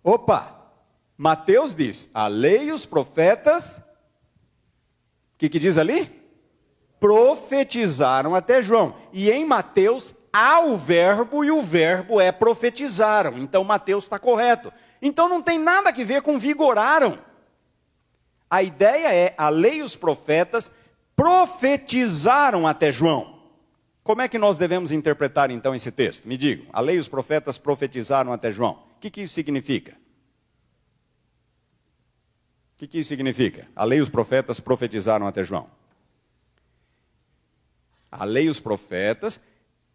Opa! Mateus diz, a lei e os profetas, o que diz ali? Profetizaram até João. E em Mateus há o verbo e o verbo é profetizaram. Então Mateus está correto. Então não tem nada a ver com vigoraram. A ideia é, a lei e os profetas profetizaram até João. Como é que nós devemos interpretar então esse texto? Me digam, a lei e os profetas profetizaram até João. O que isso significa? O que isso significa? A lei e os profetas profetizaram até João. A lei e os profetas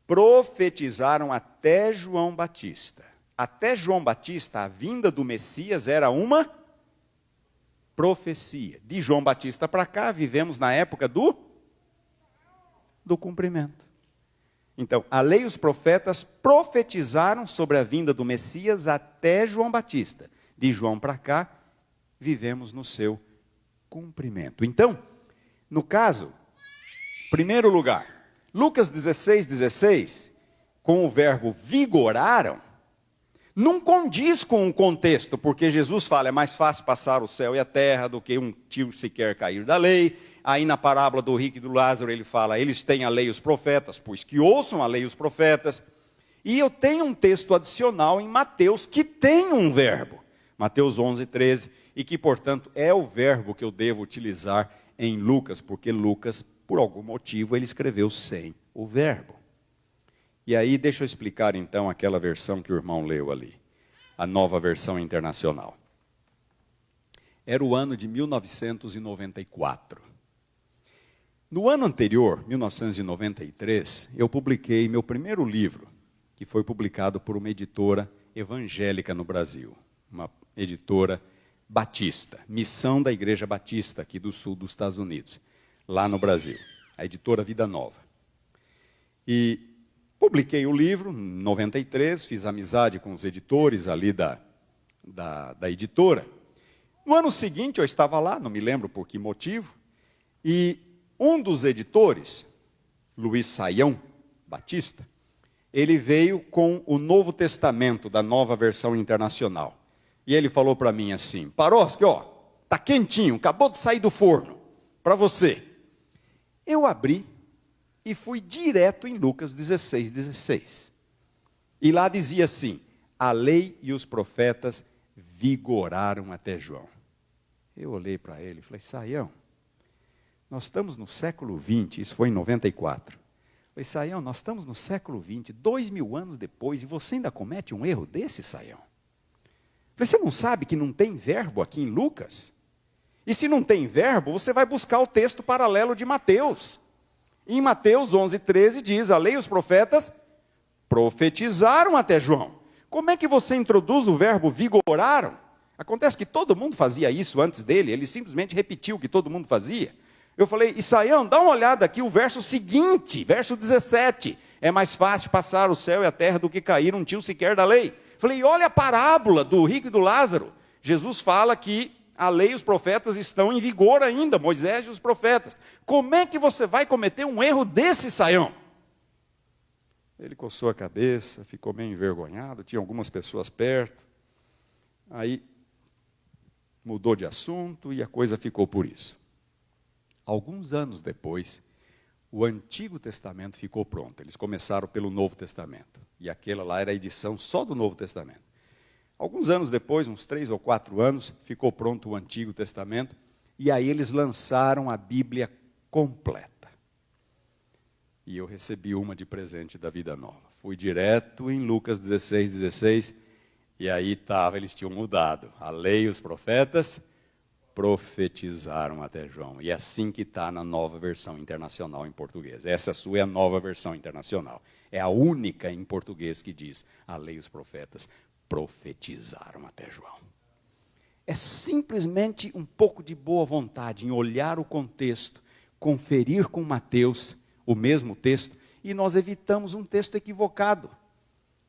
profetizaram até João Batista. Até João Batista, a vinda do Messias era uma profecia. De João Batista para cá, vivemos na época do cumprimento. Então, a lei e os profetas profetizaram sobre a vinda do Messias até João Batista. De João para cá, vivemos no seu cumprimento. Então, no caso, primeiro lugar, Lucas 16, com o verbo vigoraram, não condiz com o contexto, porque Jesus fala, é mais fácil passar o céu e a terra do que um tio sequer cair da lei. Aí na parábola do rico e do Lázaro ele fala, eles têm a lei e os profetas, pois que ouçam a lei e os profetas. E eu tenho um texto adicional em Mateus que tem um verbo, Mateus 11:13, e que portanto é o verbo que eu devo utilizar em Lucas, porque Lucas, por algum motivo, ele escreveu sem o verbo. E aí, deixa eu explicar então aquela versão que o irmão leu ali, a Nova Versão Internacional. Era o ano de 1994. No ano anterior, 1993, eu publiquei meu primeiro livro, que foi publicado por uma editora evangélica no Brasil, uma editora batista, Missão da Igreja Batista, aqui do sul dos Estados Unidos, lá no Brasil, a editora Vida Nova. E publiquei o livro em 93, fiz amizade com os editores ali da editora. No ano seguinte eu estava lá, não me lembro por que motivo, e um dos editores, Luiz Saião Batista, ele veio com o Novo Testamento da Nova Versão Internacional. E ele falou para mim assim, Paroski, tá quentinho, acabou de sair do forno, para você. Eu abri e fui direto em Lucas 16. E lá dizia assim, a lei e os profetas vigoraram até João. Eu olhei para ele e falei, Saião, nós estamos no século 20, isso foi em 94. Falei, Saião, nós estamos no século 20, 2000 anos depois, e você ainda comete um erro desse, Saião? Falei, você não sabe que não tem verbo aqui em Lucas? E se não tem verbo, você vai buscar o texto paralelo de Mateus. Em Mateus 11:13 diz, a lei e os profetas profetizaram até João. Como é que você introduz o verbo vigoraram? Acontece que todo mundo fazia isso antes dele, ele simplesmente repetiu o que todo mundo fazia. Eu falei, Isaião, dá uma olhada aqui, o verso seguinte, verso 17. É mais fácil passar o céu e a terra do que cair um tio sequer da lei. Falei, olha a parábola do rico e do Lázaro. Jesus fala que a lei e os profetas estão em vigor ainda, Moisés e os profetas. Como é que você vai cometer um erro desse, Saião? Ele coçou a cabeça, ficou meio envergonhado, tinha algumas pessoas perto. Aí mudou de assunto e a coisa ficou por isso. Alguns anos depois, o Antigo Testamento ficou pronto. Eles começaram pelo Novo Testamento. E aquela lá era a edição só do Novo Testamento. Alguns anos depois, uns 3 ou 4 anos, ficou pronto o Antigo Testamento. E aí eles lançaram a Bíblia completa. E eu recebi uma de presente da Vida Nova. Fui direto em Lucas 16. E aí estava, eles tinham mudado. A lei e os profetas profetizaram até João. E é assim que está na Nova Versão Internacional em português. Essa sua é a Nova Versão Internacional. É a única em português que diz, a lei e os profetas profetizaram até João. É simplesmente um pouco de boa vontade em olhar o contexto, conferir com Mateus o mesmo texto, e nós evitamos um texto equivocado.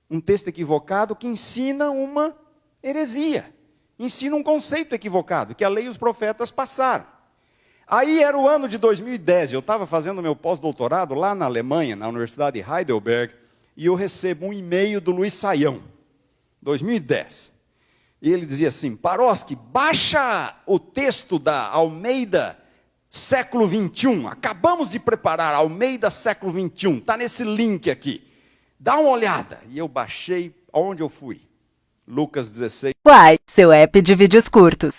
Um texto equivocado que ensina uma heresia. Ensina um conceito equivocado, que a lei e os profetas passaram. Aí era o ano de 2010, eu estava fazendo meu pós-doutorado lá na Alemanha, na Universidade de Heidelberg, e eu recebo um e-mail do Luiz Saião, 2010. E ele dizia assim: Paroski, baixa o texto da Almeida século 21. Acabamos de preparar Almeida século 21. Está nesse link aqui. Dá uma olhada. E eu baixei. Onde eu fui? Lucas 16. Uai, seu app de vídeos curtos.